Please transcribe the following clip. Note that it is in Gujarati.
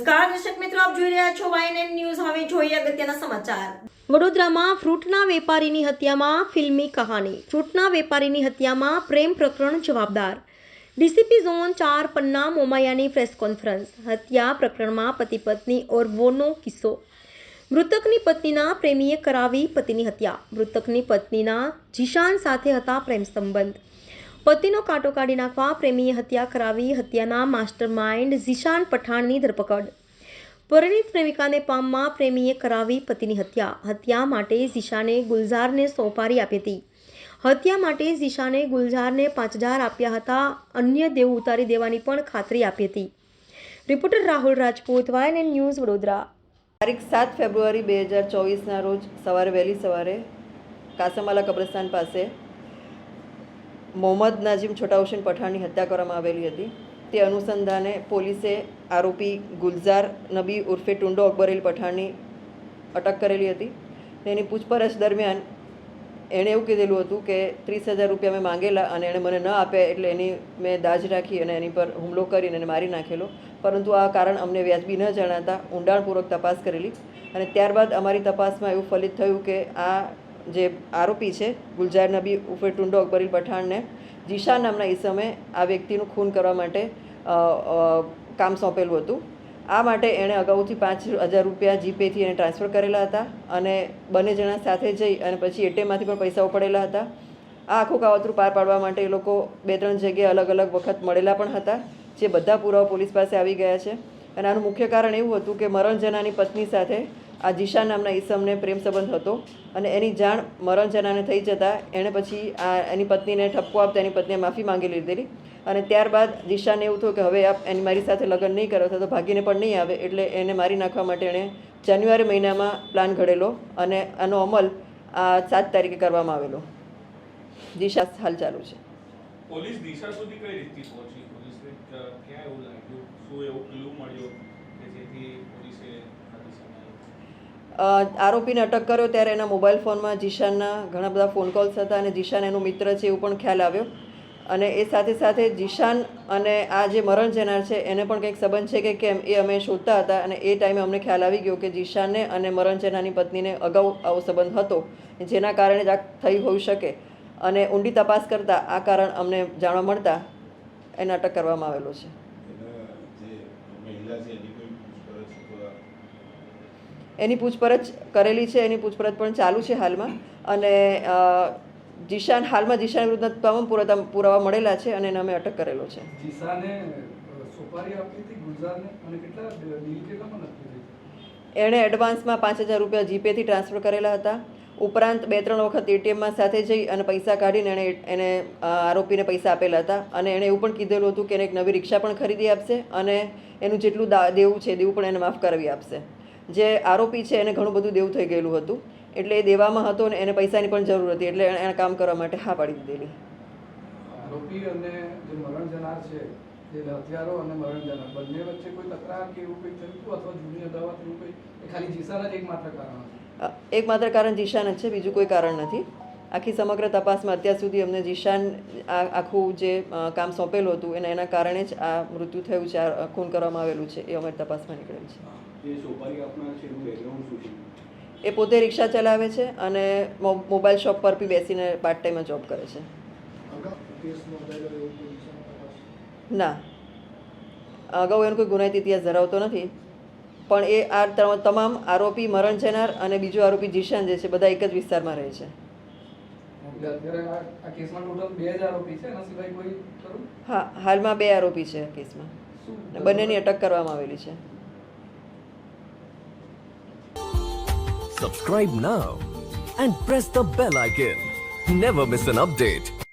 નમસ્કાર દર્શક મિત્રો, આપ જોઈ રહ્યા છો YNN ન્યૂઝ. હવે જોઈએ અગત્યના સમાચાર. વડોદરામાં ફ્રૂટના વેપારીની હત્યામાં ફિલ્મી કહાની. ફ્રૂટના વેપારીની હત્યામાં પ્રેમ પ્રકરણ જવાબદાર. ડીસીપી ઝોન 4 પન્ના મોમાયાની પ્રેસ કોન્ફરન્સ. હત્યા પ્રકરણમાં પતિ પત્ની ઓર વોનો કિસ્સો. મૃતકની પત્નીના પ્રેમીએ કરાવી પતિની હત્યા. મૃતકની પત્નીના જીશાન સાથે હતા પ્રેમ સંબંધ. પતિનો કાંટો કાઢી નાખવા પ્રેમીએ હત્યા કરાવી. હત્યાના માસ્ટર માઇન્ડ ઝીશાન પઠાણની ધરપકડ. પરિણીત પ્રેમિકાને પામમાં પ્રેમીએ કરાવી પતિની હત્યા. હત્યા માટે ઝીશાને ગુલઝારને સોપારી આપી હતી. હત્યા માટે ઝીશાને ગુલઝારને 5000 આપ્યા હતા. અન્ય દેવ ઉતારી દેવાની પણ ખાતરી આપી હતી. Reporter Rahul Rajput, YNN news, Vadodara. તારીખ 7 ફેબ્રુઆરી 2024ના રોજ વહેલી સવારે કાસમવાલા કબ્રસ્તાન પાસે મોહમ્મદ નાજીમ છોટા હુસેન પઠાણની હત્યા કરવામાં આવેલી હતી. તે અનુસંધાને પોલીસે આરોપી ગુલઝાર નબી ઉર્ફે ટુંડો અકબરેલ પઠાણની અટક કરેલી હતી. તેની પૂછપરછ દરમિયાન એણે એવું કીધેલું હતું કે 30,000 રૂપિયા મેં માંગેલા અને એણે મને ન આપ્યા, એટલે એની મેં દાજ રાખી અને એની પર હુમલો કરીને એને મારી નાખેલો. પરંતુ આ કારણ અમને વ્યાજબી ન જણાતા ઊંડાણપૂર્વક તપાસ કરેલી અને ત્યારબાદ અમારી તપાસમાં એવું ફલિત થયું કે આ જે આરોપી છે ગુલઝાર નબી ઉર્ફે ટુંડો અકબરેલ પઠાણને જીશાન નામના ઈસમે આ વ્યક્તિનું ખૂન કરવા માટે કામ સોંપેલું હતું. આ માટે એણે અગાઉથી 5,000 રૂપિયા જીપેથી એને ટ્રાન્સફર કરેલા હતા અને બંને જણા સાથે જઈ અને પછી એટીએમમાંથી પણ પૈસા ઉપાડેલા હતા. આ આખું કાવતરું પાર પાડવા માટે એ લોકો 2-3 જગ્યાએ અલગ અલગ વખત મળેલા પણ હતા, જે બધા પુરાવા પોલીસ પાસે આવી ગયા છે. અને આનું મુખ્ય કારણ એવું હતું કે મરણ જનાની પત્ની સાથે આ જીશાન નામના ઈસમને પ્રેમ સંબંધ હતો અને એની જાણ મરણ જનાને થઈ જતાં એણે પછી એની પત્નીને ઠપકો આપતા એની પત્નીએ માફી માંગી લીધેલી. અને ત્યારબાદ જીશાને એવું થયું કે હવે એની મારી સાથે લગ્ન નહીં કરે તો ભાગીને પણ નહીં આવે, એટલે એને મારી નાખવા માટે એણે જાન્યુઆરી મહિનામાં પ્લાન ઘડેલો અને આનો અમલ 7 તારીખે કરવામાં આવેલો. દિશા હાલ ચાલુ છે. પોલીસ દિશા સુધી કઈ રીતથી પહોંચી? પોલીસને ક્યાં એવું લાગ્યું, શું એવું ક્લુ મળ્યો કે જેથી પોલીસે આરોપીને અટક કર્યો ત્યારે એના મોબાઈલ ફોનમાં જીશાનના ઘણા બધા ફોન કોલ્સ હતા અને જીશાન એનો મિત્ર છે એવું પણ ખ્યાલ આવ્યો. અને એ સાથે સાથે જીશાન અને આ જે મરણ જનાર છે એને પણ કંઈક સંબંધ છે કે કેમ એ અમે શોધતા હતા અને એ ટાઈમે અમને ખ્યાલ આવી ગયો કે જીશાનને અને મરણ જનારની પત્નીને અગાઉ આવો સંબંધ હતો, જેના કારણે જ આ થઈ હોઈ શકે. અને ઊંડી તપાસ કરતાં આ કારણ અમને જાણવા મળતા એને અટક કરવામાં આવેલો છે. એની પૂછપરછ કરેલી છે, એની પૂછપરછ પણ ચાલુ છે હાલમાં. અને જીશાન વિરુદ્ધના તમામ પુરાવા મળેલા છે અને એને અમે અટક કરેલો છે. એણે એડવાન્સમાં 5,000 રૂપિયા જીપેથી ટ્રાન્સફર કરેલા હતા. ઉપરાંત 2-3 વખત એટીએમમાં સાથે જઈ અને પૈસા કાઢીને એને આરોપીને પૈસા આપેલા હતા. અને એણે એવું પણ કીધેલું હતું કે એને એક નવી રિક્ષા પણ ખરીદી આપશે અને એનું જેટલું દેવું છે દેવું પણ એને માફ કરાવી આપશે. જે આરોપી છે એને ઘણું બધું દેવું થઈ ગયેલું હતું, એટલે એ દેવામાં હતો ને એને પૈસાની પણ જરૂર હતી, એટલે એણે કામ કરવા માટે હા પાડી દીધેલી. આરોપી અને જે મરણ જનાર છે, જે હત્યારો અને મરણ જનાર બંને વચ્ચે કોઈ તકરાર કે એવું કંઈ થયું હતું અથવા જૂની અદાવત એવું કંઈ? ખાલી જીશાન જ એકમાત્ર કારણ હતું? એકમાત્ર કારણ જીશાન જ છે, બીજું કોઈ કારણ નથી. આખી સમગ્ર તપાસમાં અત્યાર સુધી અમને જીશાન આખું જે કામ સોંપેલું હતું એના કારણે જ આ મૃત્યુ થયું છે, આ ખૂન કરવામાં આવેલું છે, એ અમારી તપાસમાં નીકળેલ છે. એ પોતે રિક્ષા ચલાવે છે અને મોબાઈલ શોપ પર બી બેસીને પાર્ટ ટાઈમમાં જોબ કરે છે. ના, અગાઉ એનો કોઈ ગુનાહિત ઇતિહાસ ધરાવતો નથી, પણ એ આ તમામ આરોપી મરણ જનાર અને બીજો આરોપી જીશાન જે છે બધા એક જ વિસ્તારમાં રહે છે. હા, હાલમાં 2 આરોપી છે આ કેસમાં. બંનેની અટક કરવામાં આવેલી છે. Subscribe now and press the bell icon. Never miss an update.